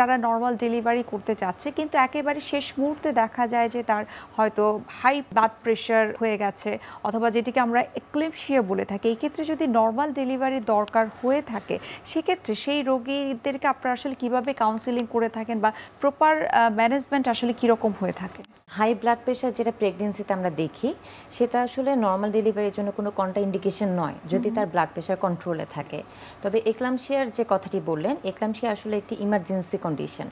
তারা normal delivery করতে চাচ্ছে কিন্তু একেবারে শেষ মুহূর্তে দেখা যায় যে তার হয়তো হাই ব্লাড প্রেশার হয়ে গেছে অথবা যেটিকে আমরা এক্লেম্পসিয়া বলে থাকি। এই ক্ষেত্রে যদি নরমাল ডেলিভারি দরকার হয়ে থাকে সেক্ষেত্রে সেই রোগীদেরকে আপনারা আসলে কিভাবে কাউন্সেলিং করে থাকেন বা প্রপার ম্যানেজমেন্ট আসলে কীরকম হয়ে থাকে? হাই ব্লাড প্রেশার যেটা প্রেগনেন্সিতে আমরা দেখি সেটা আসলে নর্মাল ডেলিভারির জন্য কোনো কন্ট্রাইন্ডিকেশন নয় যদি তার ব্লাড প্রেশার কন্ট্রোলে থাকে। তবে এক্লাম্পসিয়ার যে কথাটি বললেন, এক্লাম্পসিয়া আসলে একটি ইমার্জেন্সি কন্ডিশন।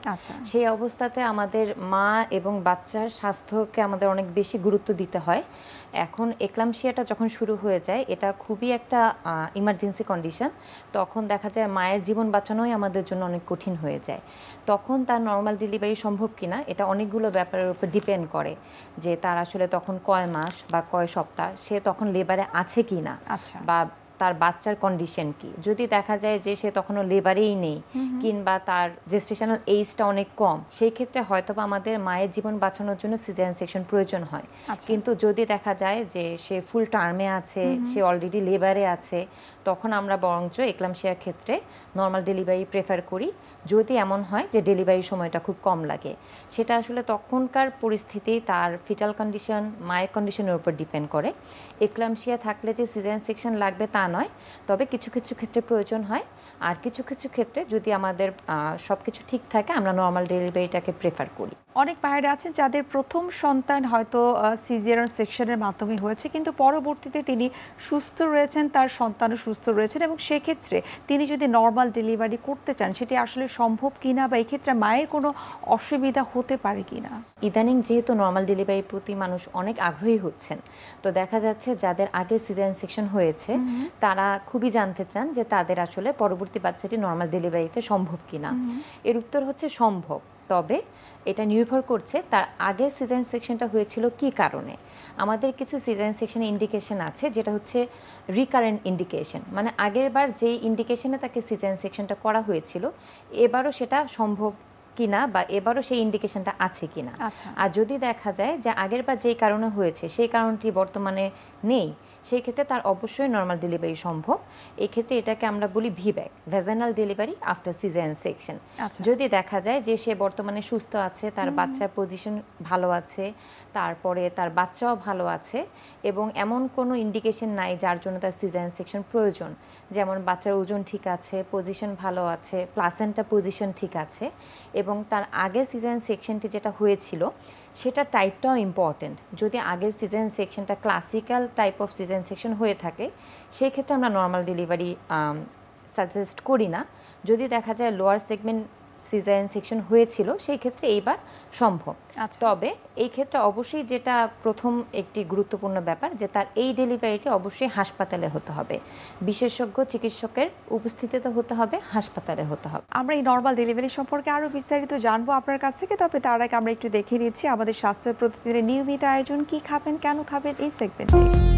সেই অবস্থাতে আমাদের মা এবং বাচ্চার স্বাস্থ্যকে আমাদের অনেক বেশি গুরুত্ব দিতে হয়। এখন এক্লাম্পসিয়াটা যখন শুরু হয়ে যায় এটা খুবই একটা ইমার্জেন্সি কন্ডিশন, তখন দেখা যায় মায়ের জীবন বাঁচানোই আমাদের জন্য অনেক কঠিন হয়ে যায়। তখন তার নর্মাল ডেলিভারি সম্ভব কিনা এটা অনেকগুলো ব্যাপারের উপর ডিপেন্ড করে যে তার আসলে তখন কয় মাস বা কয় সপ্তাহ সে তখন লেবারে আছে কি না, বা তার বাচ্চার কন্ডিশন কি। যদি দেখা যায় যে সে তখনও লেবারেই নেই কিংবা তার জেস্টেশনাল এইজটা অনেক কম, সেই ক্ষেত্রে হয়তো আমাদের মায়ের জীবন বাঁচানোর জন্য সিজারিয়ান সেকশন প্রয়োজন হয়। কিন্তু যদি দেখা যায় যে সে ফুল টার্মে আছে, সে অলরেডি লেবারে আছে, তখন আমরা বরঞ্চ এক্লাম্পসিয়ার ক্ষেত্রে নর্মাল ডেলিভারি প্রেফার করি যদি এমন হয় যে ডেলিভারির সময়টা খুব কম লাগে। সেটা আসলে তখনকার পরিস্থিতি, তার ফিটাল কন্ডিশন, মায়ের কন্ডিশনের উপর ডিপেন্ড করে। এক্লাম্পসিয়া থাকলে যে সিজারিয়ান সেকশন লাগবে তা নয়, তবে কিছু কিছু ক্ষেত্রে প্রয়োজন হয়। আর কিছু কিছু ক্ষেত্রে যদি আমাদের সব কিছু ঠিক থাকে আমরা নর্মাল ডেলিভারিটাকে প্রেফার করি। অনেক মায়েরা আছেন যাদের প্রথম সন্তান হয়তো সিজারিয়ান সেকশনের মাধ্যমে হয়েছে কিন্তু পরবর্তীতে তিনি সুস্থ রয়েছেন, তার সন্তানও সুস্থ রয়েছেন এবং সেক্ষেত্রে তিনি যদি নর্মাল ডেলিভারি করতে চান সেটি আসলে সম্ভব কিনা বা এই ক্ষেত্রে মায়ের কোনো অসুবিধা হতে পারে কিনা? ইদানিং যেহেতু নর্মাল ডেলিভারির প্রতি মানুষ অনেক আগ্রহী হচ্ছেন, তো দেখা যাচ্ছে যাদের আগে সিজারিয়ান সেকশন হয়েছে তারা খুবই জানতে চান যে তাদের আসলে পরবর্তী বাচ্চাটি নর্মাল ডেলিভারিতে সম্ভব কিনা। এর উত্তর হচ্ছে সম্ভব, তবে এটা নির্ভর করছে তার আগে সিজারিয়ান সেকশনটা হয়েছিল কি কারণে। আমাদের কিছু সিজারিয়ান সেকশনের ইন্ডিকেশন আছে যেটা হচ্ছে রিকারেন্ট ইন্ডিকেশন, মানে আগের বার যেই ইন্ডিকেশনে তাকে সিজারিয়ান সেকশনটা করা হয়েছিল এবারও সেটা সম্ভব কিনা বা এবারও সেই ইন্ডিকেশনটা আছে কিনা। আর যদি দেখা যায় যে আগের বার যেই কারণে হয়েছে সেই কারণটি বর্তমানে নেই, সেই ক্ষেত্রে তার অবশ্যই নর্মাল ডেলিভারি সম্ভব। এই ক্ষেত্রে এটাকে আমরা বলি VBAC, vaginal delivery after caesarean section. যদি দেখা যায় যে সে বর্তমানে সুস্থ আছে, তার বাচ্চার পজিশন ভালো আছে, তারপরে তার বাচ্চাও ভালো আছে এবং এমন কোনো ইন্ডিকেশন নাই যার জন্য তার সিজারিয়ান সেকশন প্রয়োজন, যেমন বাচ্চার ওজন ঠিক আছে, পজিশন ভালো আছে, প্লাসেন্টা পজিশন ঠিক আছে এবং তার আগে সিজারিয়ান সেকশনটি যেটা হয়েছিল সেটা টাইপটাও ইম্পর্টেন্ট। যদি আগের সিজারিয়ান সেকশনটা classical type of caesarean section হয়ে থাকে সেই ক্ষেত্রে আমরা নর্মাল ডেলিভারি সাজেস্ট করি না। যদি দেখা যায় লোয়ার সেগমেন্ট সিজারিয়ান সেকশন হয়েছিল সেই ক্ষেত্রে এইবার সম্ভব। তবে এই ক্ষেত্রে অবশ্যই যেটা প্রথম একটি গুরুত্বপূর্ণ ব্যাপার যে তার এই ডেলিভারিটি অবশ্যই হাসপাতালে হতে হবে, বিশেষজ্ঞ চিকিৎসকের উপস্থিতিতে হতে হবে, হাসপাতালে হতে হবে। আমরা এই নর্মাল ডেলিভারি সম্পর্কে আরও বিস্তারিত জানবো আপনার কাছ থেকে, তবে তার আগে আমরা একটু দেখে নিচ্ছি আমাদের স্বাস্থ্য প্রতিদিনের নিয়মিত আয়োজন কি খাবেন কেন খাবেন এই সেগমেন্টে।